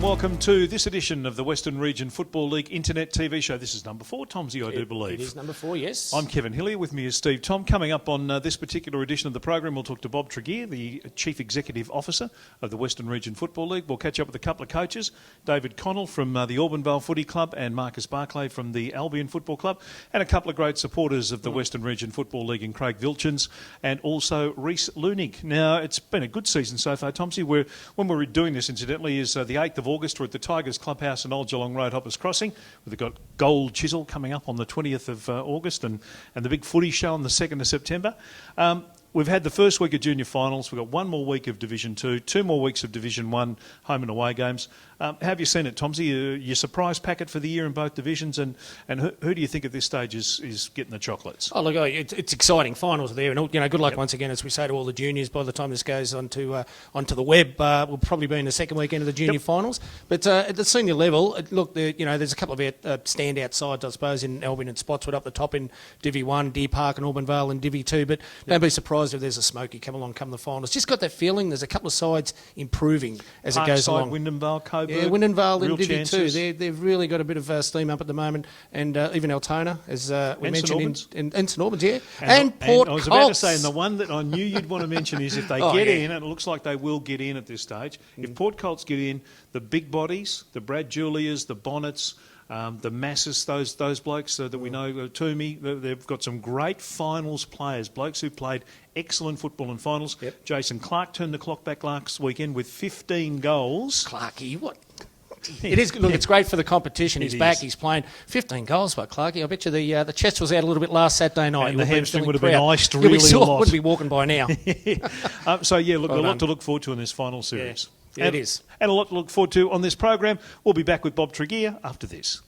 and welcome to this edition of the Western Region Football League Internet TV show. This is number 4, Tomsy, I do believe. It is number 4, yes. I'm Kevin Hillier, with me is Steve Tom. Coming up on this particular edition of the program, we'll talk to Bob Tregear, the Chief Executive Officer of the Western Region Football League. We'll catch up with a couple of coaches, David Connell from the Vale Footy Club and Marcus Barclay from the Albion Football Club, and a couple of great supporters of the Western Region Football League in Craig Vilchins and also Rhys Lunig. Now, it's been a good season so far, Tomsy. When we're doing this, incidentally, is the 8th of August. We're at the Tigers Clubhouse in Old Geelong Road, Hoppers Crossing. We've got Gold Chisel coming up on the 20th of August and the big footy show on the 2nd of September. We've had the first week of junior finals. We've got one more week of Division 2, 2 more weeks of Division 1 home and away games. How have you seen it, Tomsy? Your surprise packet for the year in both divisions, and who do you think at this stage is getting the chocolates? Oh, look, it's exciting. Finals are there, and good luck once again, as we say to all the juniors. By the time this goes onto the web, we'll probably be in the second weekend of the junior finals. But at the senior level, look, there's a couple of standout sides, I suppose, in Albion and Spotswood up the top in Divi 1, Deer Park and Auburn Vale in Divi 2. But don't be surprised if there's a smoky come along come the finals. Just got that feeling there's a couple of sides improving as it goes along. Wyndham Vale, Coburg. Yeah, Wyndham Vale in Divi chances. 2. They've really got a bit of steam up at the moment, and even Altona, as we mentioned, in St Albans, yeah, and Port I was Colts. about to say, and the one that I knew you'd want to mention is if they get in, and it looks like they will get in at this stage. If Port Colts get in, the big bodies, the Brad Julias, the Bonnets, the Masses, those blokes that we know, Toomey, they've got some great finals players, blokes who played excellent football in finals. Yep. Jason Clark turned the clock back last weekend with 15 goals. Clarkey, what? It is. Look, it's great for the competition. He's back. He's playing 15 goals by Clarkey. I bet you the chest was out a little bit last Saturday night. And the hamstring would have been iced really a lot. Wouldn't be walking by now. So, yeah, look, a lot to look forward to in this final series. Yeah, it is. And a lot to look forward to on this program. We'll be back with Bob Tregear after this.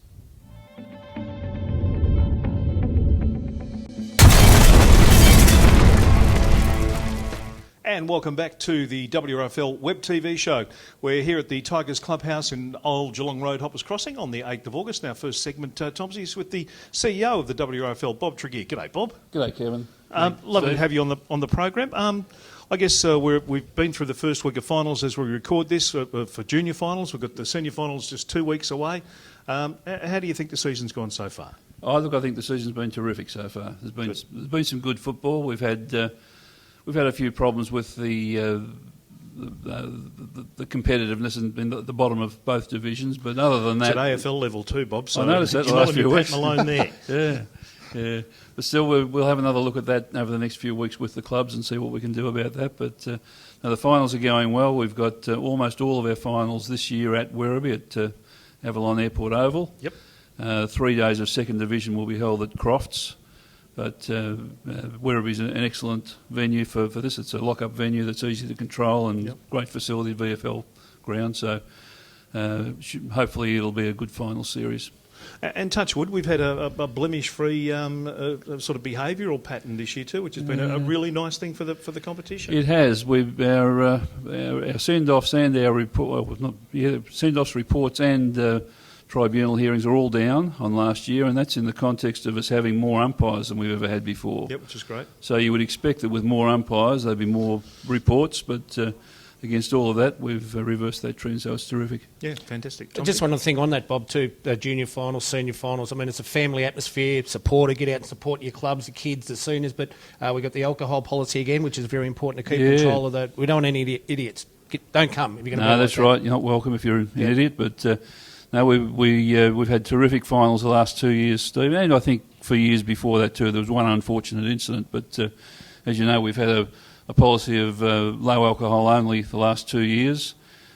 And welcome back to the Wrfl web TV show. We're here at the Tigers Clubhouse in Old Geelong Road, Hoppers Crossing, on the 8th of August. Our first segment, Tomsy, is with the CEO of the Wrfl, Bob Tregear. G'day, Bob. G'day, Kevin. Lovely to have you on the program. I guess we've been through the first week of finals as we record this for junior finals. We've got the senior finals just 2 weeks away. How do you think the season's gone so far? Oh, look, I think the season's been terrific so far. There's been some good football. We've had a few problems with the competitiveness in the bottom of both divisions, but other than that, it's at AFL level too, Bob. So I noticed that the last few weeks. Alone there. Yeah. But still, we'll have another look at that over the next few weeks with the clubs and see what we can do about that. But now the finals are going well. We've got almost all of our finals this year at Werribee at Avalon Airport Oval. Yep. 3 days of second division will be held at Crofts. But Werribee is an excellent venue for this. It's a lock-up venue that's easy to control and great facility, VFL ground. So hopefully it'll be a good final series. And touch wood, we've had a blemish-free sort of behavioural pattern this year too, which has been a really nice thing for the competition. It has. Our send-offs and our send-offs reports and tribunal hearings are all down on last year, and that's in the context of us having more umpires than we've ever had before. Yep, which is great. So you would expect that with more umpires there'd be more reports, but against all of that we've reversed that trend, so it's terrific. Yeah, fantastic. Just one other thing on that, Bob, too, junior finals, senior finals. I mean, it's a family atmosphere, supporter, get out and support your clubs, the kids, the seniors, but we've got the alcohol policy again, which is very important to keep control of that. We don't want any idiots. Don't come if you're going to. No, that's right. You're not welcome if you're an idiot, but... No, we've had terrific finals the last 2 years, Steve, and I think for years before that too. There was one unfortunate incident, but as you know, we've had a policy of low alcohol only the last 2 years.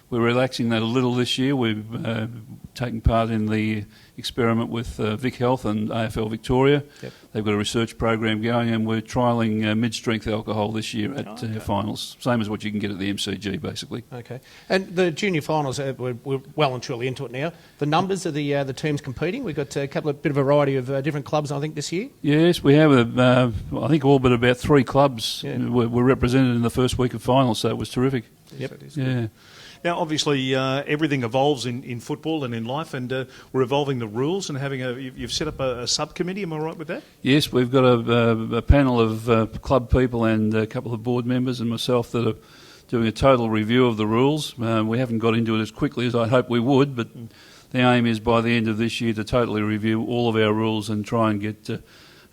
We're relaxing that a little this year. We've taken part in the experiment with Vic Health and AFL Victoria. Yep. They've got a research program going, and we're trialling mid-strength alcohol this year at finals, same as what you can get at the MCG, basically. Okay. And the junior finals, we're well and truly into it now. The numbers of the teams competing, we've got a bit of variety of different clubs, I think, this year. Yes, we have. I think all but about 3 clubs were represented in the first week of finals, so it was terrific. Yep. Yeah. Now, obviously, everything evolves in football and in life, and we're evolving the rules and having you've set up a subcommittee, am I right with that? Yes, we've got a panel of club people and a couple of board members and myself that are doing a total review of the rules. We haven't got into it as quickly as I hoped we would, but the aim is by the end of this year to totally review all of our rules and try and get a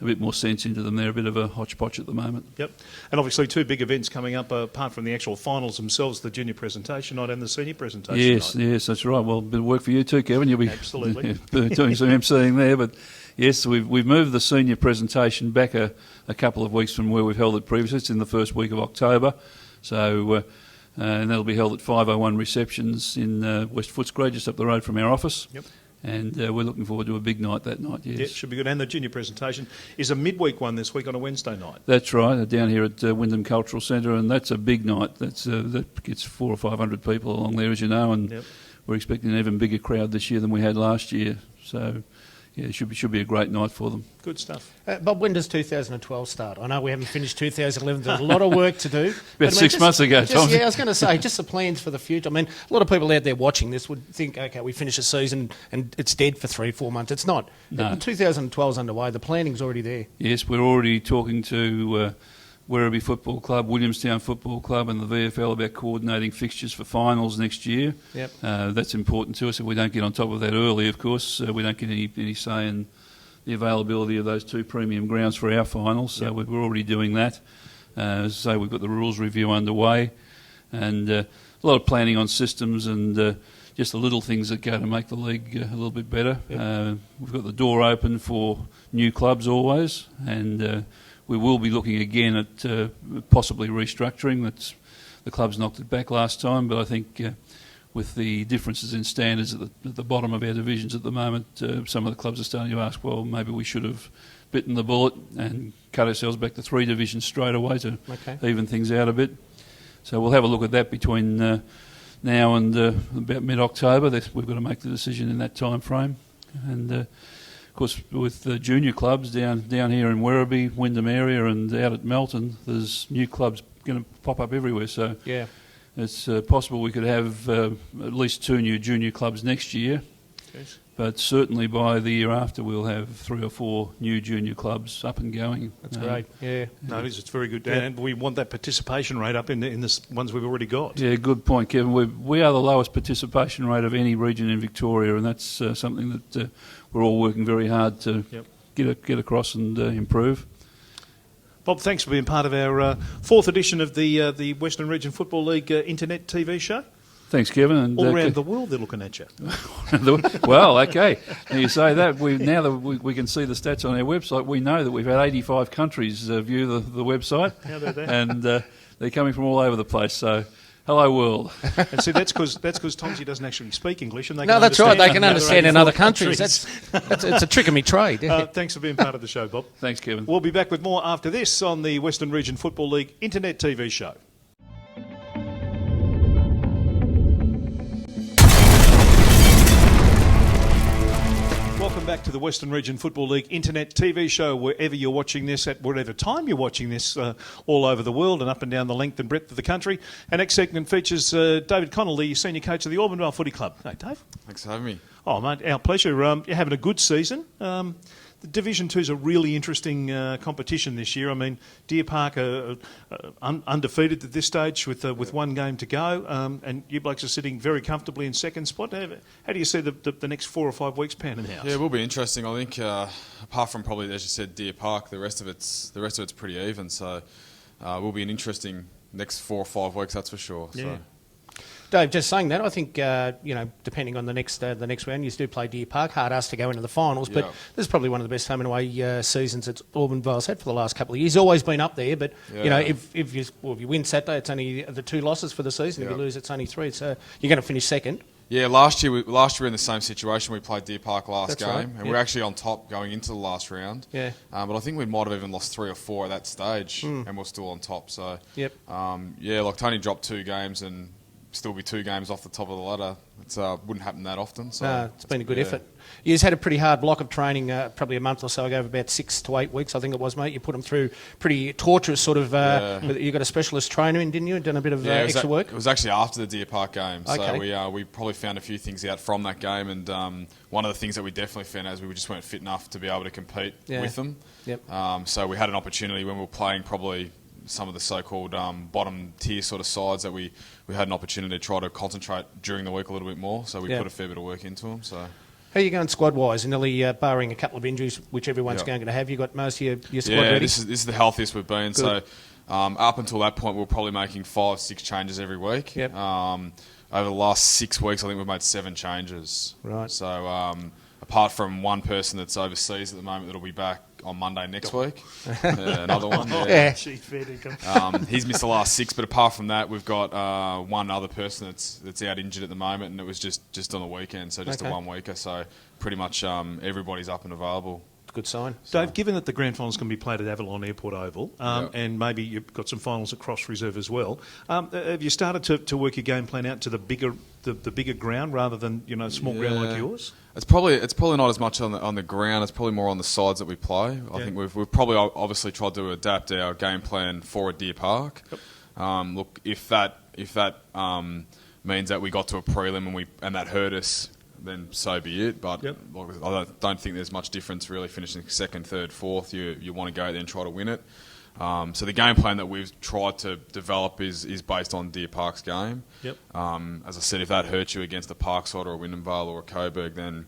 bit more sense into them. They're a bit of a hodgepodge at the moment. Yep. And obviously 2 big events coming up, apart from the actual finals themselves, the junior presentation night and the senior presentation night. Yes, that's right. Well, a bit of work for you too, Kevin. You'll be Absolutely. doing some emceeing there. But yes, we've moved the senior presentation back a couple of weeks from where we've held it previously. It's in the first week of October. So... and that'll be held at 501 Receptions in West Footscray, just up the road from our office. Yep. And we're looking forward to a big night that night, yes. Yeah, it should be good. And the junior presentation is a midweek one this week on a Wednesday night. That's right, down here at Wyndham Cultural Centre, and that's a big night. That gets 400 or 500 people along there, as you know, and we're expecting an even bigger crowd this year than we had last year. So, yeah, it should be a great night for them. Good stuff. Bob, when does 2012 start? I know we haven't finished 2011. There's a lot of work to do. About 6 months ago, Tom. Yeah, I was going to say, just the plans for the future. I mean, a lot of people out there watching this would think, okay, we finish a season and it's dead for 3-4 months. It's not. No. 2012 is underway. The planning's already there. Yes, we're already talking to Werribee Football Club, Williamstown Football Club and the VFL about coordinating fixtures for finals next year. Yep. That's important to us. If we don't get on top of that early, of course, we don't get any say in the availability of those 2 premium grounds for our finals. So we're already doing that. As I say, we've got the rules review underway and a lot of planning on systems and just the little things that go to make the league a little bit better. Yep. We've got the door open for new clubs always, and we will be looking again at possibly restructuring. The clubs knocked it back last time, but I think with the differences in standards at the bottom of our divisions at the moment, some of the clubs are starting to ask, well, maybe we should have bitten the bullet and cut ourselves back to 3 divisions straight away to even things out a bit. So we'll have a look at that between now and about mid-October. We've got to make the decision in that time frame. And of course, with the junior clubs down here in Werribee, Wyndham area and out at Melton, there's new clubs going to pop up everywhere. So yeah. It's possible we could have at least 2 new junior clubs next year, but certainly by the year after we'll have 3 or 4 new junior clubs up and going. That's great. Yeah. No, it is. It's very good, and we want that participation rate up in the ones we've already got. Yeah, good point, Kevin. We are the lowest participation rate of any region in Victoria, and that's something that we're all working very hard to get across and improve. Bob, thanks for being part of our 4th edition of the Western Region Football League internet TV show. Thanks, Kevin. And all around the world they're looking at you. Well, okay. Now you say that. Now that we can see the stats on our website, we know that we've had 85 countries view the website. How about that? And they're coming from all over the place. So, hello, world. And see, that's because Tomsy doesn't actually speak English, and they no, can that's right. They can understand in other countries. Countries. It's a trick of me trade. Thanks for being part of the show, Bob. Thanks, Kevin. We'll be back with more after this on the Western Region Football League internet TV show. Welcome back to the Western Region Football League internet TV show, wherever you're watching this, at whatever time you're watching this, all over the world and up and down the length and breadth of the country. Our next segment features David Connell, the senior coach of the Auburn Vale Footy Club. Hey, Dave. Thanks for having me. Oh, mate, our pleasure. You're having a good season. The Division 2 is a really interesting competition this year. I mean, Deer Park are undefeated at this stage with 1 game to go, and you blokes are sitting very comfortably in second spot. How do you see the next 4 or 5 weeks panning out? Yeah, it will be interesting. I think apart from probably, as you said, Deer Park, the rest of it's pretty even. So it will be an interesting next 4 or 5 weeks, that's for sure. Yeah. So. Dave, just saying that, I think, depending on the next round, you do play Deer Park. Hard asked to go into the finals, but this is probably one of the best home and away seasons that Auburn Vale's had for the last couple of years. He's always been up there, but, if you win Saturday, it's only the 2 losses for the season. If you lose, it's only 3. So you're going to finish second. Yeah, last year we were in the same situation. We played Deer Park last game, right. and we were actually on top going into the last round. Yeah. But I think we might have even lost 3 or 4 at that stage, and we're still on top. So, like Tony dropped 2 games and still be 2 games off the top of the ladder. It wouldn't happen that often. So it's been a good effort. You've had a pretty hard block of training probably a month or so ago, about 6 to 8 weeks, I think it was, mate. You put them through pretty torturous sort of... You got a specialist trainer in, didn't you? Done a bit of extra work? It was actually after the Deer Park game. Okay. So we probably found a few things out from that game, and one of the things that we definitely found is we just weren't fit enough to be able to compete with them. Yep. So we had an opportunity when we were playing probably some of the so-called bottom tier sort of sides that we had an opportunity to try to concentrate during the week a little bit more. So we put a fair bit of work into them. So. How are you going squad-wise? Nearly barring a couple of injuries, which everyone's going to have, you got most of your squad ready? This is the healthiest we've been. Good. So up until that point, we were probably making 5-6 changes every week. Yep. Over the last 6 weeks, I think we've made 7 changes. Right. So apart from one person that's overseas at the moment that'll be back on Monday next week, another one. He's missed the last 6, but apart from that, we've got one other person that's out injured at the moment, and it was just on the weekend, so just a 1 weeker. So pretty much everybody's up and available. Good sign. Dave, given that the grand finals can be played at Avalon Airport Oval, and maybe you've got some finals at Cross Reserve as well, have you started to work your game plan out to the bigger ground rather than small ground like yours? It's probably not as much on the ground. It's probably more on the sides that we play. I think we've probably obviously tried to adapt our game plan for a Deer Park. Yep. Look, if that means that we got to a prelim and that hurt us, then so be it. But I don't think there's much difference really finishing second, third, fourth. You want to go there and try to win it. So the game plan that we've tried to develop is based on Deer Park's game. Yep. As I said, if that hurts you against a Parkside or a Wyndham or a Coburg, then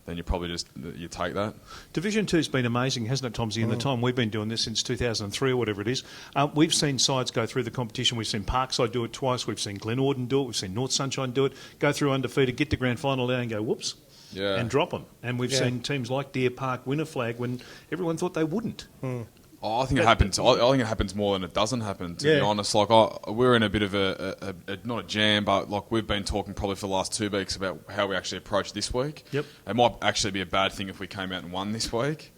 you probably you take that. Division 2's been amazing, hasn't it, Tomsy? In the time we've been doing this since 2003 or whatever it is, we've seen sides go through the competition. We've seen Parkside do it twice. We've seen Glenorden do it. We've seen North Sunshine do it. Go through undefeated, get to grand final there and go whoops, and drop them. And we've seen teams like Deer Park win a flag when everyone thought they wouldn't. I think it happens. I think it happens more than it doesn't happen. To be honest, we're in a bit of a not a jam, but we've been talking probably for the last 2 weeks about how we actually approach this week. Yep. It might actually be a bad thing if we came out and won this week,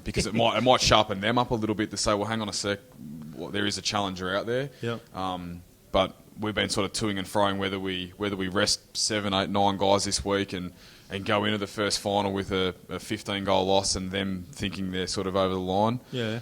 because it might sharpen them up a little bit to say, well, hang on a sec, there is a challenger out there. Yep. But we've been sort of toing and froing whether we rest 7, 8, 9 guys this week and go into the first final with a 15-goal loss and them thinking they're sort of over the line. Yeah.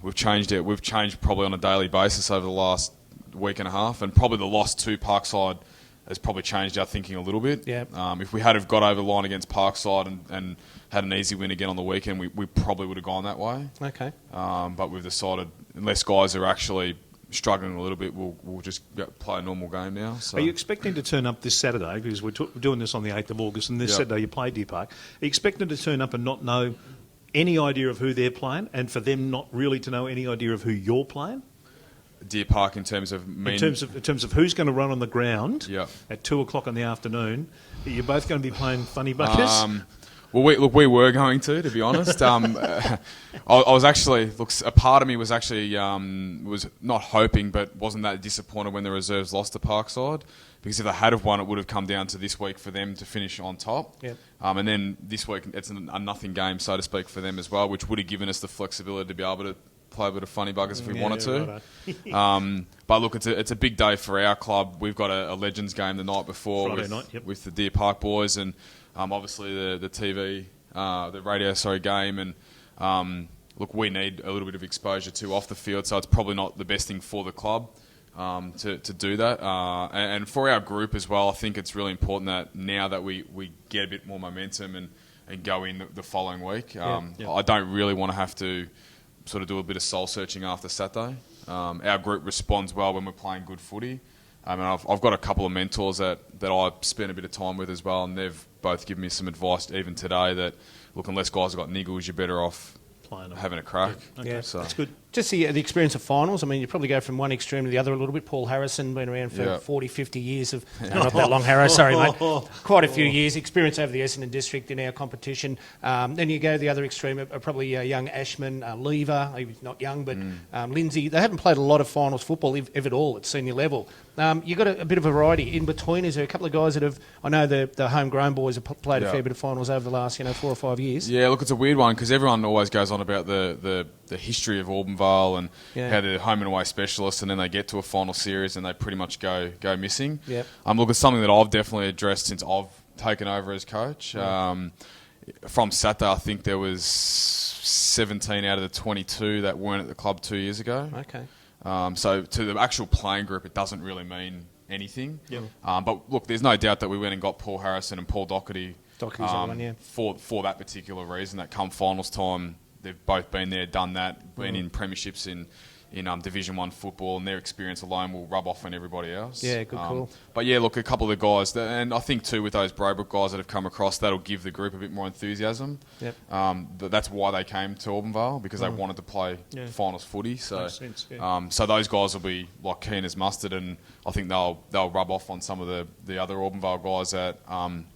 We've changed it. We've changed probably on a daily basis over the last week and a half, and probably the loss to Parkside has probably changed our thinking a little bit. Yeah. If we had have got over the line against Parkside and had an easy win again on the weekend, we probably would have gone that way. Okay. But we've decided, unless guys are actually struggling a little bit, we'll just play a normal game now. So. Are you expecting to turn up this Saturday, because we're doing this on the 8th of August, and this Saturday you play Deer Park? Are you expecting to turn up and not know any idea of who they're playing, and for them not really to know any idea of who you're playing? Deer Park in terms of in terms of who's going to run on the ground at 2:00 in the afternoon, you're both going to be playing funny buggers? Well, we were going to be honest. I was actually, a part of me was actually was not hoping, but wasn't that disappointed when the reserves lost to Parkside, because if they had have won, it would have come down to this week for them to finish on top. Yep. And then this week it's a nothing game, so to speak, for them as well, which would have given us the flexibility to be able to play a bit of funny buggers if we wanted to. Right. But look, it's a big day for our club. We've got a Legends game the night before with the Deer Park boys, and obviously the TV, the radio, game, and look, we need a little bit of exposure too off the field, so it's probably not the best thing for the club to do that. And for our group as well, I think it's really important that now that we get a bit more momentum and go in the following week, I don't really want to have to sort of do a bit of soul searching after Saturday. Our group responds well when we're playing good footy. And I've got a couple of mentors that I spent a bit of time with as well, and they've both given me some advice even today that, look, unless guys have got niggles, you're better off having a crack. Yeah. Okay. So that's good. Just the experience of finals. I mean, you probably go from one extreme to the other a little bit. Paul Harrison, been around for 40, 50 years of... not that long, Harrow, sorry, mate. Quite a few years. Experience over the Essendon District in our competition. Then you go the other extreme, probably young Ashman, Lever. He was not young, but Lindsay. They haven't played a lot of finals football, if at all, at senior level. You've got a bit of a variety in between. Is there a couple of guys that have... I know the homegrown boys have played a fair bit of finals over the last 4 or 5 years. Yeah, look, it's a weird one because everyone always goes on about the history of Auburn and how they're home and away specialists, and then they get to a final series and they pretty much go missing. Yep. Look, it's something that I've definitely addressed since I've taken over as coach. From Saturday, I think there was 17 out of the 22 that weren't at the club 2 years ago. Okay. So to the actual playing group, it doesn't really mean anything. Yep. But look, there's no doubt that we went and got Paul Harrison and Paul Doherty for that particular reason, that come finals time, they've both been there, done that, been in premierships in in Division 1 football, and their experience alone will rub off on everybody else. Yeah, good call. But yeah, look, a couple of the guys, and I think too with those Braybrooke guys that have come across, that'll give the group a bit more enthusiasm. Yep. That's why they came to Auburn because they wanted to play finals footy. So, Makes sense, yeah. so those guys will be like keen as mustard, and I think they'll rub off on some of the other Auburn guys that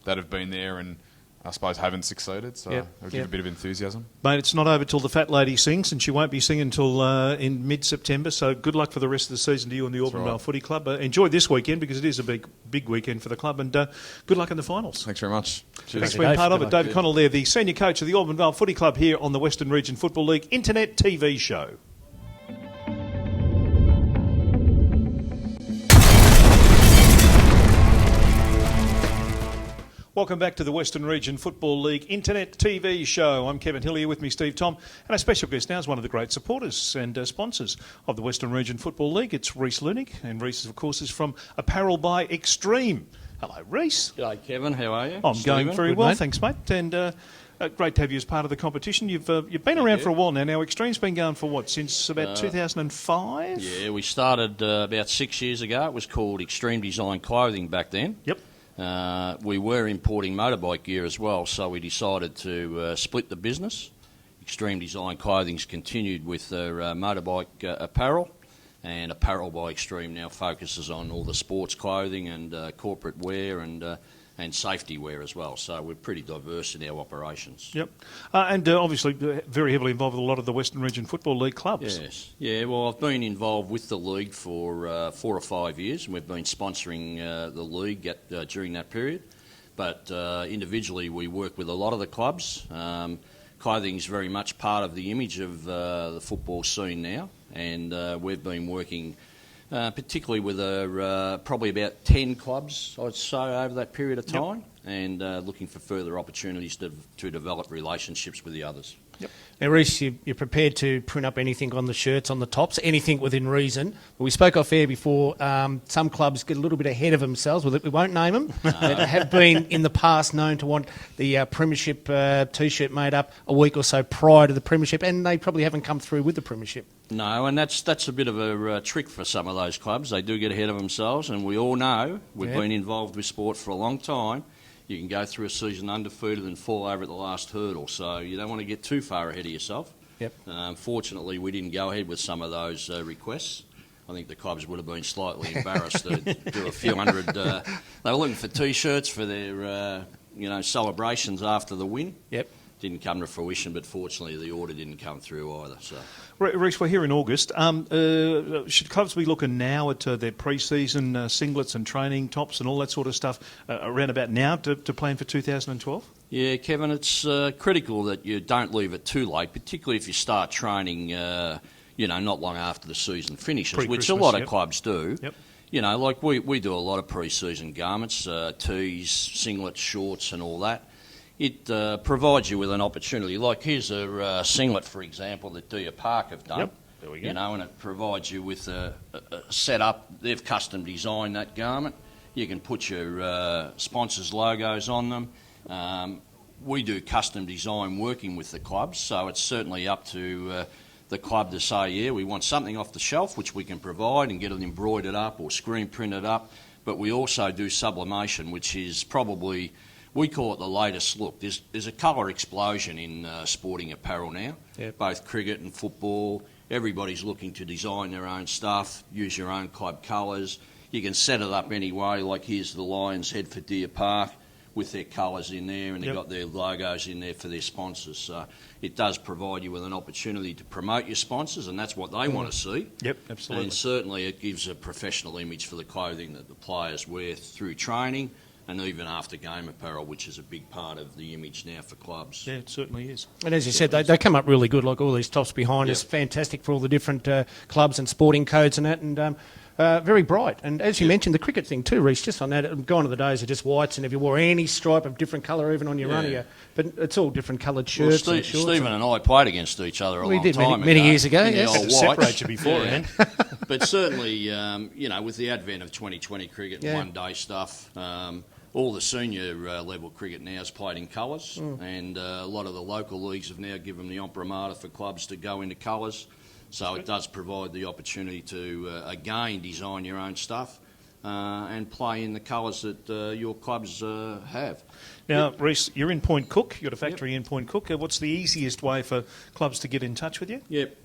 have been there and I suppose haven't succeeded, so it'll give a bit of enthusiasm. Mate, it's not over till the fat lady sings, and she won't be singing until in mid-September, so good luck for the rest of the season to you and the Auburn Vale Footy Club. Enjoy this weekend because it is a big weekend for the club, and good luck in the finals. Thanks very much. Cheers. Thanks for being part of it. David Connell there, the senior coach of the Auburn Vale Footy Club here on the Western Region Football League Internet TV show. Welcome back to the Western Region Football League Internet TV show. I'm Kevin Hill here with me, Steve Tom, and our special guest now is one of the great supporters and sponsors of the Western Region Football League. It's Rhys Lunig, and Rhys, of course, is from Apparel by Extreme. Hello, Rhys. G'day, Kevin. How are you? I'm going very well, mate. thanks, mate. And great to have you as part of the competition. You've been around for a while now. Now, Extreme's been going for what, since about 2005? Yeah, we started about 6 years ago. It was called Extreme Design Clothing back then. Yep. We were importing motorbike gear as well, so we decided to split the business. Extreme Design Clothing's continued with their motorbike apparel, and Apparel by Extreme now focuses on all the sports clothing and corporate wear and safety wear as well. So we're pretty diverse in our operations. Yep. And obviously very heavily involved with a lot of the Western Region Football League clubs. Yes. Yeah, well, I've been involved with the league for 4 or 5 years, and we've been sponsoring the league during that period. But individually, we work with a lot of the clubs. Clothing is very much part of the image of the football scene now, and we've been working particularly with probably about 10 clubs, I'd say, over that period of time, and looking for further opportunities to develop relationships with the others. Yep. Now, Rhys, you're prepared to print up anything on the shirts, on the tops, anything within reason. We spoke off air before. Some clubs get a little bit ahead of themselves with it. We won't name them. That have been in the past known to want the Premiership T-shirt made up a week or so prior to the Premiership, and they probably haven't come through with the Premiership. No, and that's a bit of a trick for some of those clubs. They do get ahead of themselves, and we all know, we've been involved with sport for a long time, you can go through a season undefeated and fall over at the last hurdle. So you don't want to get too far ahead of yourself. Yep. Fortunately, we didn't go ahead with some of those requests. I think the clubs would have been slightly embarrassed to do a few hundred. They were looking for T-shirts for their celebrations after the win. Yep. Didn't come to fruition, but fortunately the order didn't come through either. So, Rhys, we're here in August. Should clubs be looking now at their pre-season singlets and training tops and all that sort of stuff around about now to plan for 2012? Yeah, Kevin, it's critical that you don't leave it too late, particularly if you start training, not long after the season finishes, which a lot of clubs do. Yep. You know, like we do a lot of pre-season garments, tees, singlets, shorts and all that. It provides you with an opportunity. Like here's a singlet, for example, that Dia Park have done. Yep. There we go. You know, and it provides you with a setup. They've custom designed that garment. You can put your sponsors' logos on them. We do custom design working with the clubs, so it's certainly up to the club to say, yeah, we want something off the shelf, which we can provide and get it embroidered up or screen printed up. But we also do sublimation, which is probably... We call it the latest look. There's a colour explosion in sporting apparel now, both cricket and football. Everybody's looking to design their own stuff, use your own club colours. You can set it up anyway, like here's the Lions head for Deer Park with their colours in there, and they've got their logos in there for their sponsors. So it does provide you with an opportunity to promote your sponsors, and that's what they want to see. Yep, absolutely. And certainly it gives a professional image for the clothing that the players wear through training, and even after game apparel, which is a big part of the image now for clubs. Yeah, it certainly is. And as you said, they come up really good, like all these tops behind us, fantastic for all the different clubs and sporting codes and that, and very bright. And as you mentioned, the cricket thing too, Rhys, just on that, gone are the days of just whites, and if you wore any stripe of different colour, even on your runner, but it's all different coloured shirts and shorts. Stephen and I played against each other a long time ago. Many years ago, yes. Had to separate you beforehand. But certainly, with the advent of 2020 cricket and one-day stuff, all the senior level cricket now is played in colours, and a lot of the local leagues have now given the imprimatur for clubs to go into colours. So it does provide the opportunity to, again, design your own stuff and play in the colours that your clubs have. Now, Reece, you're in Point Cook. You've got a factory in Point Cook. What's the easiest way for clubs to get in touch with you? Yep.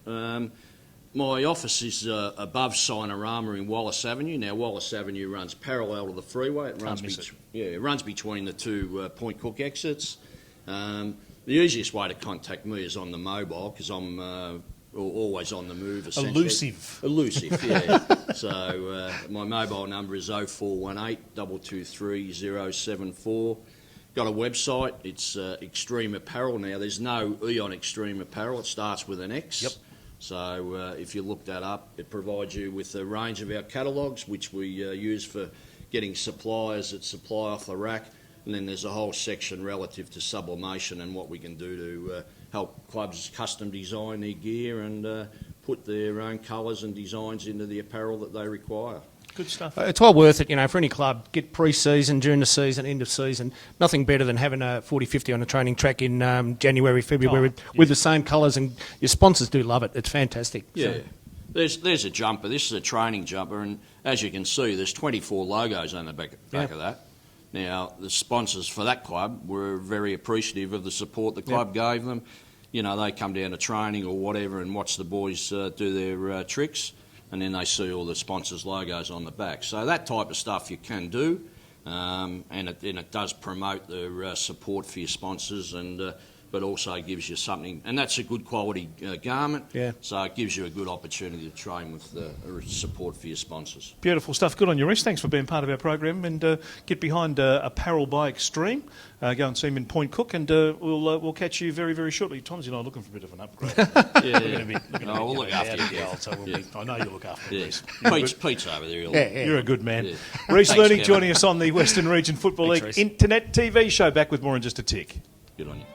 My office is above Sinorama in Wallace Avenue. Now, Wallace Avenue runs parallel to the freeway. It runs between the two Point Cook exits. The easiest way to contact me is on the mobile because I'm always on the move, essentially. Elusive, yeah. So my mobile number is 0418 223 074. Got a website. It's Extreme Apparel. Now, there's no E on Extreme Apparel. It starts with an X. Yep. So if you look that up, it provides you with a range of our catalogues, which we use for getting suppliers that supply off the rack. And then there's a whole section relative to sublimation and what we can do to help clubs custom design their gear and put their own colours and designs into the apparel that they require. Good stuff. It's well worth it, for any club. Get pre-season, during the season, end of season. Nothing better than having a 40-50 on a training track in January, February with the same colours, and your sponsors do love it. It's fantastic. Yeah. So. There's a jumper. This is a training jumper, and as you can see, there's 24 logos on the back of that. Now, the sponsors for that club were very appreciative of the support the club gave them. They come down to training or whatever and watch the boys do their tricks, and then they see all the sponsors' logos on the back. So that type of stuff you can do, and it does promote the support for your sponsors, but also gives you something, and that's a good quality garment. Yeah. So it gives you a good opportunity to train with support for your sponsors. Beautiful stuff. Good on you, Reece. Thanks for being part of our program, and get behind Apparel by Extreme. Go and see him in Point Cook, and we'll catch you very, very shortly. Tom's and I are looking for a bit of an upgrade. We'll look after you. I know you'll look after Yeah. Reece. Pete's over there. You're a good man. Yeah. Reece Thanks, Looney Kevin. joining us on the Western Region Football Thanks, League Reece. Internet TV show. Back with more in just a tick. Good on you.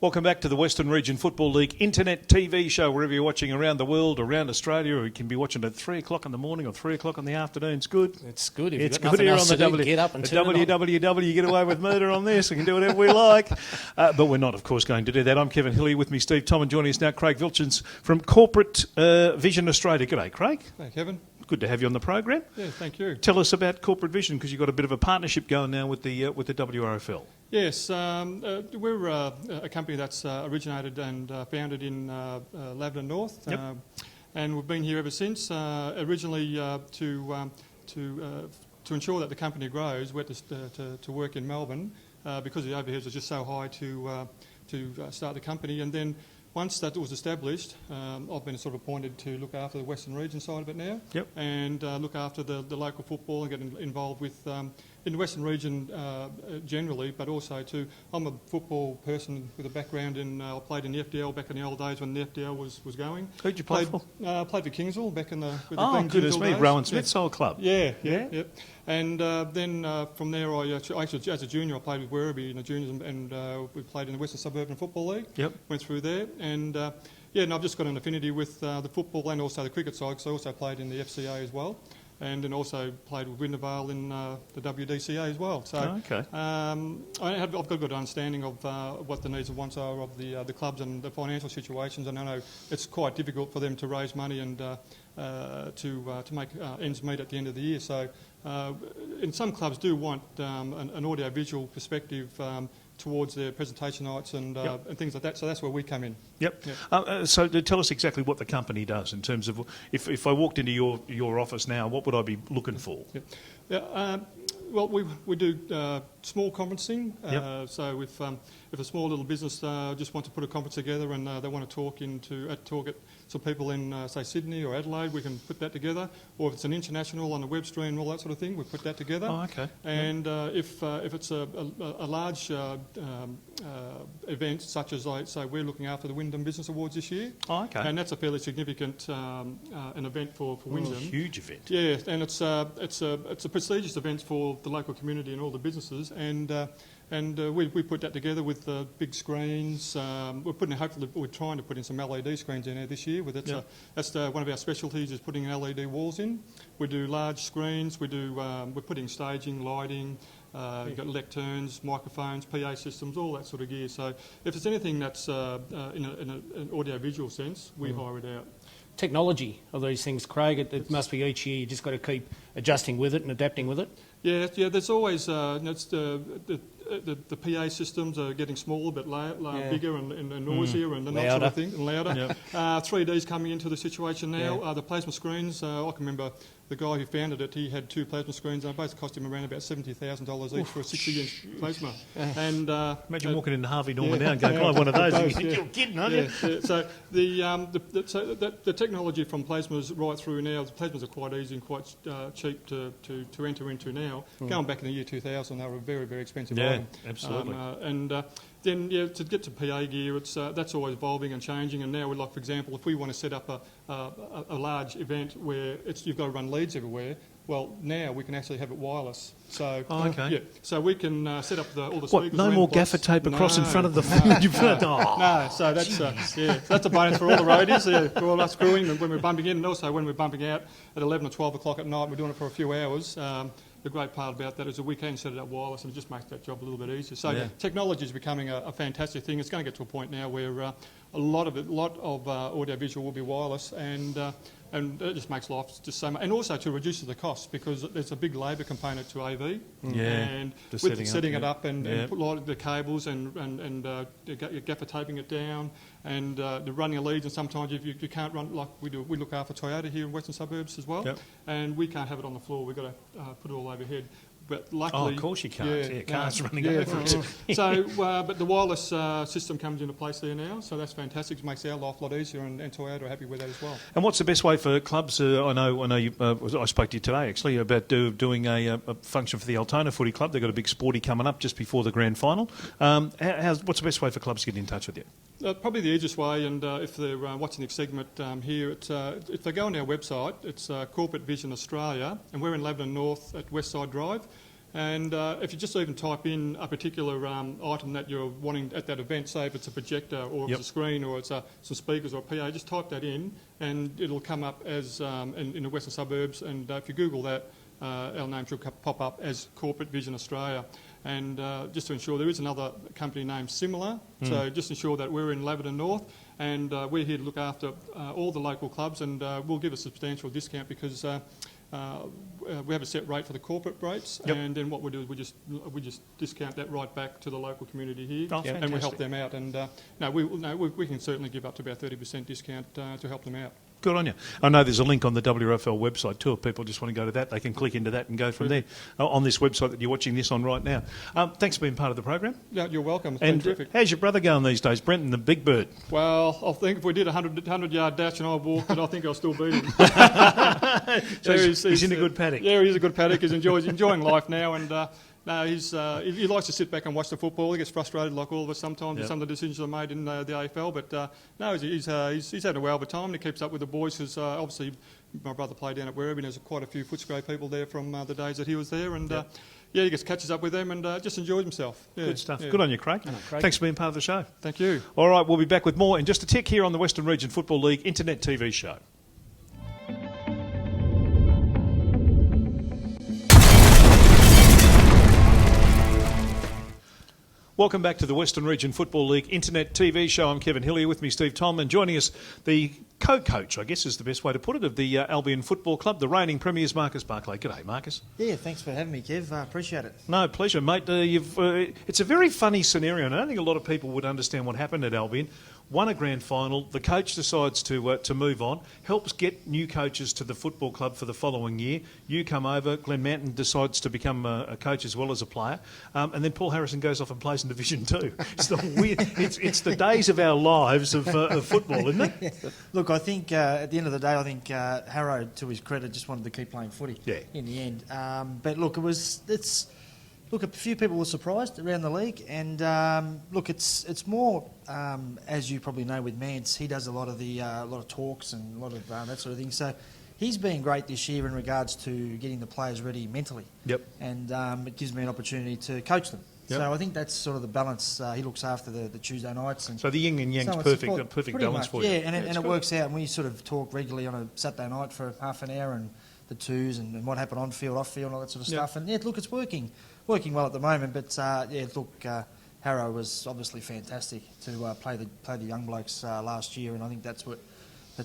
Welcome back to the Western Region Football League Internet TV show. Wherever you're watching around the world, around Australia, or you can be watching at 3 o'clock in the morning or 3 o'clock in the afternoon. It's good. It's good. If It's you've got good nothing here else on to the do, get up and the turn it on. www. Get away with murder on this. We can do whatever we like. But we're not, of course, going to do that. I'm Kevin Hillier, with me Steve Tom, and joining us now Craig Vilchins from Corporate Vision Australia. G'day, Craig. Hey, Kevin. Good to have you on the program. Yeah, thank you. Tell us about Corporate Vision, because you've got a bit of a partnership going now with the Wrfl. Yes, we're a company that's originated and founded in Lavender North, Yep. and we've been here ever since. Originally to ensure that the company grows, we had to work in Melbourne because the overheads are just so high to start the company, and then once that was established, I've been sort of appointed to look after the Western Region side of it now, Yep. and look after the local football and get involved with in the Western Region generally, but also I'm a football person with a background in, I played in the FDL back in the old days when the FDL was going. Who'd you play for? Played for Kingsville back in the Oh, goodness me, Rowan Smith's old club. Yeah. Yeah? And then from there, I actually, as a junior, I played with Werribee in the juniors, and we played in the Western Suburban Football League. Yep. Went through there, and and I've just got an affinity with the football and also the cricket side, because I also played in the FCA as well, and then also played with Wintervale in the WDCA as well. So Okay. I've got a good understanding of what the needs and wants are of the clubs and the financial situations, and I know it's quite difficult for them to raise money and to make ends meet at the end of the year. So, and some clubs do want an audio-visual perspective towards their presentation nights and things like that. So that's where we come in. Yep. Yep. So tell us exactly what the company does in terms of, if I walked into your office now, what would I be looking for? Yep. Yeah, well, we do small conferencing. Yep. So if a small little business just wants to put a conference together and they want to talk at some people in, say, Sydney or Adelaide, we can put that together. Or if it's an international on a web stream and all that sort of thing, we put that together. Oh, okay. And if it's a large event, such as, like, say, we're looking after the Wyndham Business Awards this year. Oh, okay. And that's a fairly significant an event for Wyndham. Huge event. Yeah, and it's a prestigious event for the local community and all the businesses, and we put that together with big screens. We're trying to put in some LED screens in there this year. That's one of our specialties, is putting LED walls in. We do large screens. We're putting staging, lighting, You've got lecterns, microphones, PA systems, all that sort of gear. So if there's anything that's in an audio-visual sense, we hire it out. Technology of these things, Craig, it must be each year you just got to keep adjusting with it and adapting with it. Yeah. There's always it's the PA systems are getting smaller, but bigger and noisier and that sort of thing, and louder. Yep. 3D's coming into the situation now. The plasma screens, I can remember the guy who founded it, he had 2 plasma screens, and they both cost him around about $70,000 each for a 60-inch plasma. And Imagine walking into Harvey Norman now and going, "Can I have one of those?" And you think, "You're kidding, aren't you?" So the technology from plasmas right through now, the plasmas are quite easy and quite cheap to enter into now. Going back in the year 2000, they were a very, very expensive item. Absolutely. Then to get to PA gear, it's that's always evolving and changing. And now, for example, if we want to set up a large event where you've got to run leads everywhere, well, now we can actually have it wireless. So so we can set up all the speakers. No more gaffer tape across in front of the phone. No, so that's that's a bonus for all the roadies, for all us crewing when we're bumping in, and also when we're bumping out at 11 or 12 o'clock at night. We're doing it for a few hours. The great part about that is that we can set it up wireless, and it just makes that job a little bit easier. So technology is becoming a fantastic thing. It's going to get to a point now where a lot of audio-visual will be wireless, and it just makes life just so much. And also to reduce the costs, because there's a big labour component to AV. And with setting it up and put a lot of the cables and gaffer taping it down, and the running of leads, and sometimes if you can't run, like we do, we look after Toyota here in Western Suburbs as well, and we can't have it on the floor. We've got to put it all overhead. But luckily, of course you can't. Cars running over it. So, but the wireless system comes into place there now, so that's fantastic. It makes our life a lot easier, and Toyota are happy with that as well. And what's the best way for clubs? I know. You, I spoke to you today actually about doing a function for the Altona Footy Club. They've got a big sporty coming up just before the grand final. What's the best way for clubs to get in touch with you? Probably the easiest way, and if they're watching the segment here, if they go on our website, it's Corporate Vision Australia, and we're in Lebanon North at Westside Drive. And if you just even type in a particular item that you're wanting at that event, say if it's a projector or if it's a screen or it's some speakers or a PA, just type that in and it'll come up as in the Western Suburbs. And if you Google that, our name should pop up as Corporate Vision Australia. And just to ensure, there is another company name similar, so just ensure that we're in Lebanon North, and we're here to look after all the local clubs, and we'll give a substantial discount because we have a set rate for the corporate rates, and then what we do is we just discount that right back to the local community here, and we help them out. And we can certainly give up to about 30% discount to help them out. Good on you. I know there's a link on the Wrfl website too. If people just want to go to that, they can click into that and go from there on this website that you're watching this on right now. Thanks for being part of the program. Yeah, you're welcome. It's been terrific. How's your brother going these days, Brenton, the big bird? Well, I think if we did a 100-yard dash and I walked it, I think I'll still beat him. So he's in a good paddock. Yeah, he's a good paddock. He's enjoying life now, and no, he likes to sit back and watch the football. He gets frustrated like all of us sometimes with some of the decisions that are made in the AFL. But no, he's had a well of a time, and he keeps up with the boys because obviously my brother played down at Wrfl, and there's quite a few Footscray people there from the days that he was there. And he just catches up with them and just enjoys himself. Yeah, good stuff. Yeah. Good on you, Craig. Thanks for being part of the show. Thank you. All right, we'll be back with more in just a tick here on the Western Region Football League Internet TV show. Welcome back to the Western Region Football League Internet TV show. I'm Kevin Hill here, with me Steve Tom, and joining us the co-coach, I guess is the best way to put it, of the Albion Football Club, the reigning premiers, Marcus Barclay. G'day, Marcus. Yeah, thanks for having me, Kev. I appreciate it. No, pleasure, mate. It's a very funny scenario, and I don't think a lot of people would understand what happened at Albion. Won a grand final, the coach decides to move on, helps get new coaches to the football club for the following year. You come over, Glenn Manton decides to become a coach as well as a player, and then Paul Harrison goes off and plays in Division 2. It's the days of our lives of football, isn't it? Look, I think at the end of the day, I think Harrow, to his credit, just wanted to keep playing footy in the end. But look, Look, a few people were surprised around the league, and look, it's more as you probably know with Mance, he does a lot of talks and a lot of that sort of thing. So he's been great this year in regards to getting the players ready mentally. Yep. And it gives me an opportunity to coach them. Yep. So I think that's sort of the balance. He looks after the Tuesday nights. And so the yin and yang's perfect balance for you. Yeah, and it works out. And we sort of talk regularly on a Saturday night for half an hour and the twos and what happened on field, off field, and all that sort of stuff. And yeah, look, it's working well at the moment. But Harrow was obviously fantastic to play the young blokes last year, and I think that's what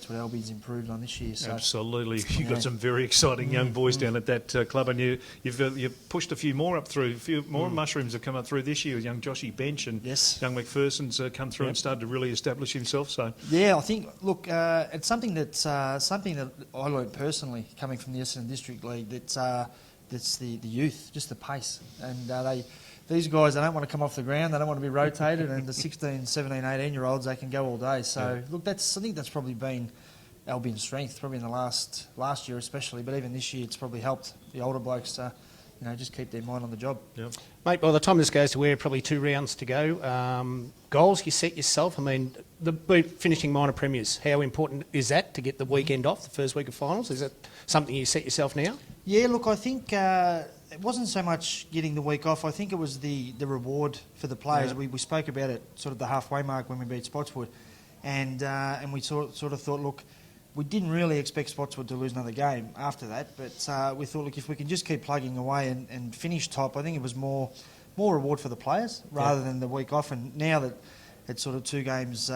Albi's improved on this year. So. Absolutely, you've got some very exciting young boys down at that club, and you've pushed a few more up through. A few more mushrooms have come up through this year. Young Joshy Bench and young McPherson's come through and started to really establish himself. So yeah, I think it's something that I learned personally coming from the Essendon District League. That's the youth, just the pace, and these guys, they don't want to come off the ground, they don't want to be rotated, and the 16, 17, 18-year-olds, they can go all day. So, look, I think that's probably been Albion's strength, probably in the last year especially, but even this year it's probably helped the older blokes to, just keep their mind on the job. Yep. Mate, by the time this goes to air, probably 2 rounds to go. Goals you set yourself, I mean, finishing minor premiers, how important is that to get the weekend off, the first week of finals? Is that something you set yourself now? Yeah, look, I think it wasn't so much getting the week off. I think it was the reward for the players. Yeah. We spoke about it sort of the halfway mark when we beat Spotswood, and we sort of thought, look, we didn't really expect Spotswood to lose another game after that, but we thought, look, if we can just keep plugging away and finish top, I think it was more reward for the players rather than the week off. And now that it's sort of two games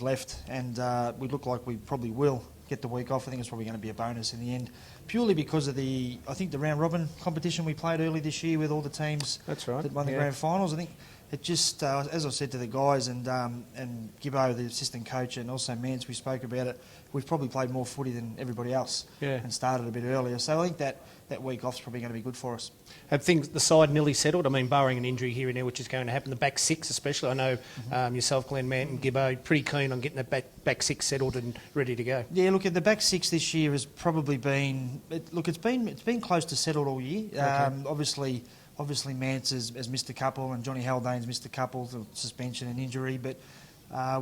left, and we look like we probably will get the week off, I think it's probably going to be a bonus in the end, purely because of the round robin competition we played early this year with all the teams that won the grand finals. I think it just, as I said to the guys and Gibbo, the assistant coach, and also Mance, we spoke about it, we've probably played more footy than everybody else and started a bit earlier. So I think that week off's probably going to be good for us. Have the side nearly settled? I mean, barring an injury here and there, which is going to happen, the back six especially. I know yourself, Glenn, Mant and Gibbo, pretty keen on getting that back six settled and ready to go. Yeah, look, the back six this year has probably been... it's been close to settled all year. Okay. Obviously Mance has missed a couple, and Johnny Haldane's missed a couple, the suspension and injury, but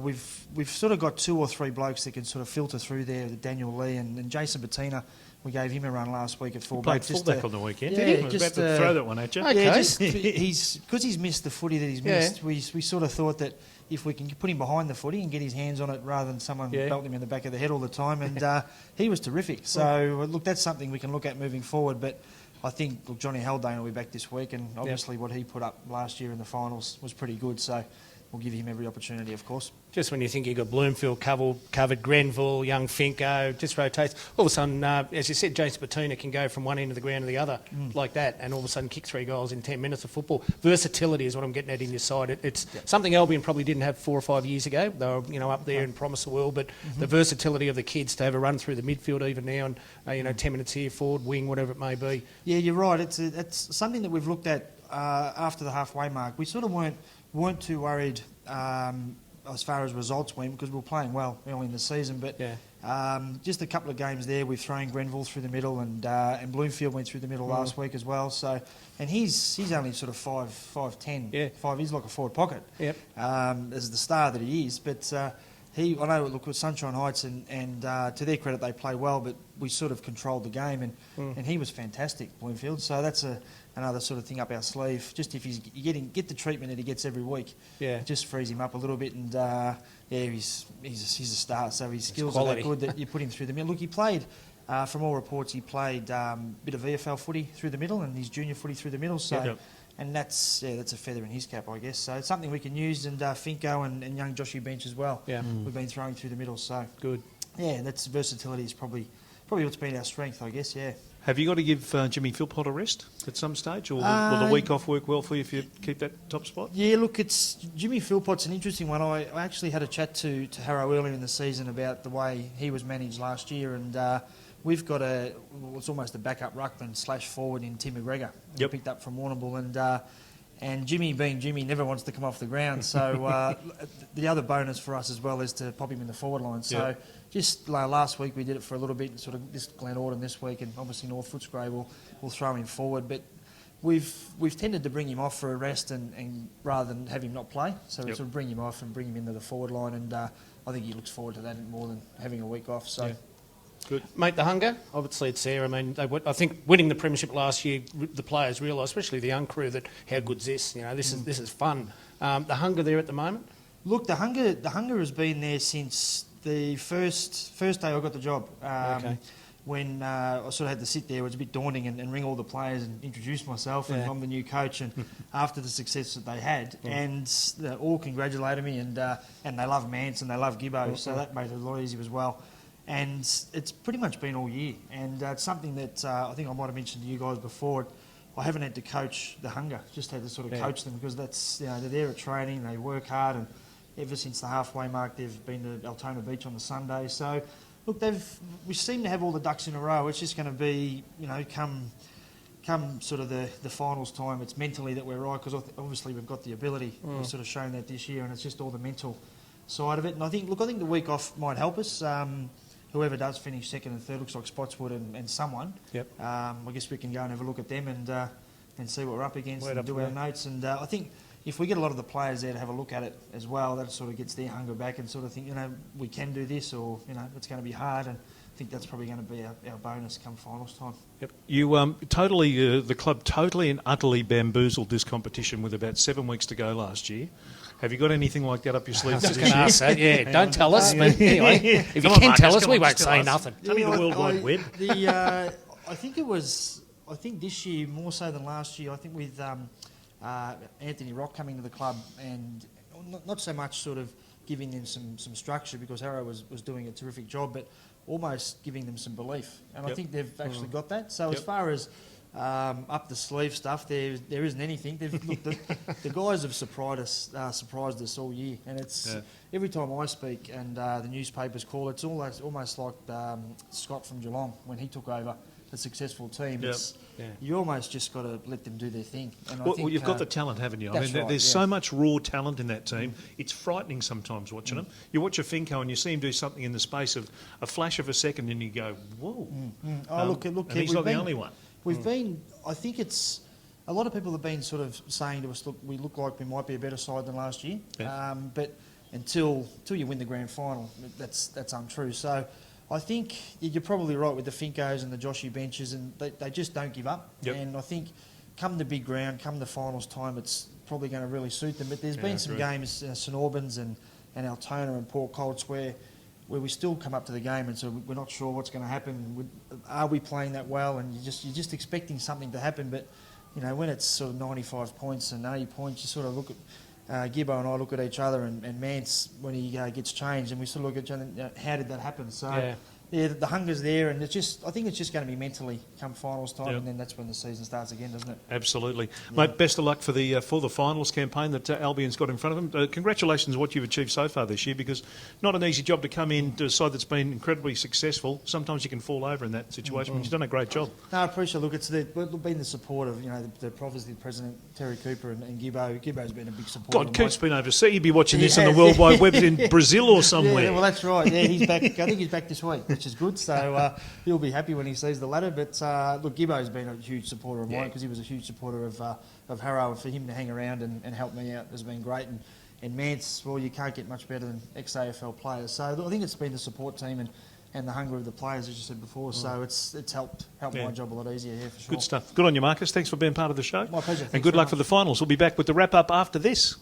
we've sort of got 2 or 3 blokes that can sort of filter through there, Daniel Lee and Jason Bettina. We gave him a run last week at fullback. Played fullback on the weekend. Yeah, I was about to throw that one at you. Okay. Yeah, because he's missed the footy that he's missed, we sort of thought that if we can put him behind the footy and get his hands on it rather than someone belting him in the back of the head all the time, and he was terrific. So, look, that's something we can look at moving forward, but I think Johnny Haldane will be back this week, and obviously what he put up last year in the finals was pretty good, so we'll give him every opportunity, of course. Just when you think you've got Bloomfield covered, Grenville, young Finko, just rotates. All of a sudden, as you said, Jason Bettina can go from one end of the ground to the other like that, and all of a sudden kick 3 goals in 10 minutes of football. Versatility is what I'm getting at in your side. It's something Albion probably didn't have 4 or 5 years ago. They were up there and promised the world, but the versatility of the kids to have a run through the midfield even now, and 10 minutes here, forward, wing, whatever it may be. Yeah, you're right. It's something that we've looked at after the halfway mark. We sort of weren't too worried as far as results went, because we were playing well early in the season, but just a couple of games there, we've thrown Grenville through the middle, and Bloomfield went through the middle last week as well. So, and he's only sort of 5'10", he's like a forward pocket as the star that he is. But I know, look, with Sunshine Heights and to their credit, they play well, but we sort of controlled the game, and he was fantastic, Bloomfield. So that's another sort of thing up our sleeve. Just if he's get the treatment that he gets every week, it just frees him up a little bit, and he's a star. So his skills are that good that you put him through the middle. Look, he played. From all reports, he played a bit of VFL footy through the middle and his junior footy through the middle. So. And that's a feather in his cap, I guess. So it's something we can use, and Finko and young Joshy Bench as well. Yeah. We've been throwing through the middle, so good. Yeah, that's versatility is probably what's been our strength, I guess. Yeah. Have you got to give Jimmy Philpott a rest at some stage, or will the week off work well for you if you keep that top spot? Yeah, look, it's Jimmy Philpott's an interesting one. I actually had a chat to Harrow earlier in the season about the way he was managed last year, and we've got it's almost a backup ruckman / forward in Tim McGregor. Picked up from Warrnambool, and Jimmy, being Jimmy, never wants to come off the ground. So the other bonus for us as well is to pop him in the forward line. So just last week we did it for a little bit, sort of this Glen Auden this week, and obviously North Footscray will throw him forward. But we've tended to bring him off for a rest and rather than have him not play. So we sort of bring him off and bring him into the forward line, and I think he looks forward to that more than having a week off. So. Good. Mate, the hunger, obviously it's there. I mean, I think winning the premiership last year, the players realised, especially the young crew, that how good's this? This is fun. The hunger there at the moment? Look, the hunger has been there since the first day I got the job. when I sort of had to sit there, it was a bit daunting and ring all the players and introduce myself, and I'm the new coach, and after the success that they had, and they all congratulated me, and they love Mance and they love Gibbo, so that made it a lot easier as well. And it's pretty much been all year, and it's something that I think I might have mentioned to you guys before. I haven't had to coach the hunger, just had to sort of coach them, because that's, they're there at training, they work hard, and ever since the halfway mark they've been to Altona Beach on the Sunday. So look, we seem to have all the ducks in a row. It's just going to be, come sort of the finals time, it's mentally that we're right, because obviously we've got the ability. We've sort of shown that this year, and it's just all the mental side of it. And I think the week off might help us. Whoever does finish second and third, looks like Spotswood and someone. Yep. I guess we can go and have a look at them and see what we're up against and do our notes. And I think if we get a lot of the players there to have a look at it as well, that sort of gets their hunger back and sort of think, we can do this, or it's going to be hard. And I think that's probably going to be our bonus come finals time. Yep. You the club totally and utterly bamboozled this competition with about 7 weeks to go last year. Have you got anything like that up your sleeve? I was going to ask that. Yeah, don't tell us. But anyway, if you can tell us, we won't say nothing. Tell me the World Wide Web. I think this year more so than last year. I think with Anthony Rock coming to the club, and not so much sort of giving them some structure, because Harrow was doing a terrific job, but almost giving them some belief. And I think they've actually got that. So as far as up the sleeve stuff, there isn't anything. The guys have surprised us all year, and it's every time I speak and the newspapers call, it's almost like Scott from Geelong when he took over a successful team. You almost just got to let them do their thing. And I think, you've got the talent, haven't you? There's so much raw talent in that team. It's frightening sometimes watching them. You watch a Finco and you see him do something in the space of a flash of a second, and you go, "Whoa!" Look, and he's not the only one. We've been, I think it's, a lot of people have been sort of saying to us, look, we look like we might be a better side than last year. Yeah. But until you win the grand final, that's untrue. So I think you're probably right with the Fincos and the Joshy benches, and they just don't give up. Yep. And I think come the big round, come the finals time, it's probably going to really suit them. But there's been some games, St Albans and Altona and Port Colts, where we still come up to the game and so we're not sure what's going to happen. Are we playing that well? And you're just expecting something to happen. But when it's sort of 95 points and 80 points, you sort of look at Gibbo and I look at each other, and Mance when he gets changed, and we sort of look at each other. How did that happen? So the hunger's there, and I think it's just going to be mentally come finals time, and then that's when the season starts again, doesn't it? Absolutely, mate. Best of luck for the finals campaign that Albion's got in front of them. Congratulations on what you've achieved so far this year, because not an easy job to come in to a side that's been incredibly successful. Sometimes you can fall over in that situation, but you've done a great job. No, I appreciate it. Look, we've been the support of obviously the president Terry Cooper and Gibbo. Gibbo's been a big supporter. God, Coop's been overseas. He'd be watching this on the World Wide Web in Brazil or somewhere. Yeah, well, that's right. Yeah, he's back. I think he's back this week, which is good. So he'll be happy when he sees the ladder. But look, Gibbo's been a huge supporter of mine, because he was a huge supporter of Harrow, and for him to hang around and help me out has been great. And Mance, well, you can't get much better than ex-AFL players. So I think it's been the support team and the hunger of the players, as you said before. So it's helped my job a lot easier, for sure. Good stuff. Good on you, Marcus. Thanks for being part of the show. My pleasure. And good luck for the finals. We'll be back with the wrap-up after this.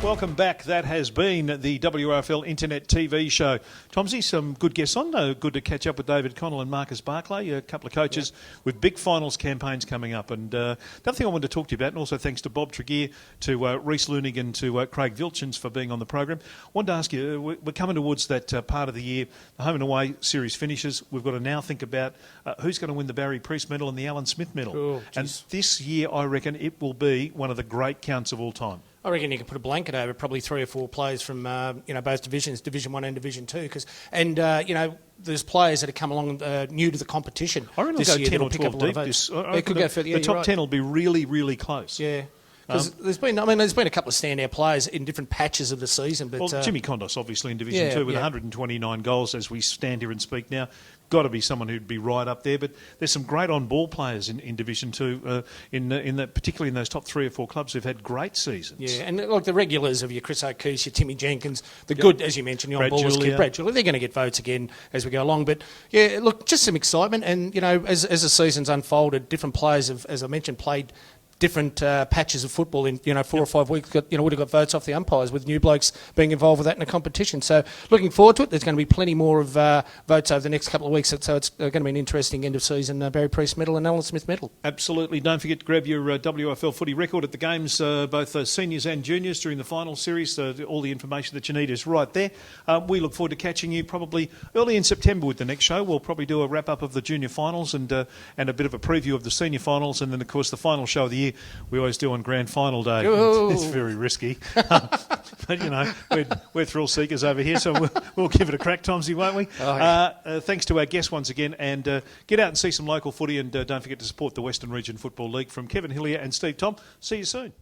Welcome back. That has been the Wrfl Internet TV show. Tomsy, some good guests on. Good to catch up with David Connell and Marcus Barclay, a couple of coaches with big finals campaigns coming up. And the other thing I wanted to talk to you about, and also thanks to Bob Tregear, to Rhys Lunig and to Craig Vilchins for being on the program. I wanted to ask you, we're coming towards that part of the year. The home and away series finishes. We've got to now think about who's going to win the Barry Priest medal and the Alan Smith medal. Oh, and this year, I reckon it will be one of the great counts of all time. I reckon you could put a blanket over probably 3 or 4 players from both divisions, Division 1 and Division 2, there's players that have come along new to the competition. I reckon this they'll go year 10 or pick up 12 a lot of deep. votes. It could go further. The top 10 will be really, really close. Yeah. Because there's been a couple of standout players in different patches of the season. But Jimmy Kondos, obviously, in Division 2 with 129 goals as we stand here and speak now. Got to be someone who'd be right up there. But there's some great on-ball players in Division 2, particularly in those top 3 or 4 clubs who've had great seasons. Yeah, and like the regulars of your Chris O'Keefe, your Timmy Jenkins, the good, as you mentioned, the on-ballers, Brad Julia, they're going to get votes again as we go along. But yeah, look, just some excitement. And, as the season's unfolded, different players have, as I mentioned, played different patches of football in 4 or 5 weeks. Would have got votes off the umpires with new blokes being involved with that in a competition. So looking forward to it. There's going to be plenty more of votes over the next couple of weeks. So it's going to be an interesting end of season. Barry Priest medal and Alan Smith medal. Absolutely. Don't forget to grab your WFL footy record at the games, both seniors and juniors during the final series. All the information that you need is right there. We look forward to catching you probably early in September with the next show. We'll probably do a wrap up of the junior finals and a bit of a preview of the senior finals, and then of course the final show of the year we always do on grand final day. It's very risky, but we're thrill seekers over here, so we'll give it a crack, Tomsy, won't we? Oh, yeah. Thanks to our guests once again, and get out and see some local footy, and don't forget to support the Western Region Football League. From Kevin Hillier and Steve Tom, see you soon.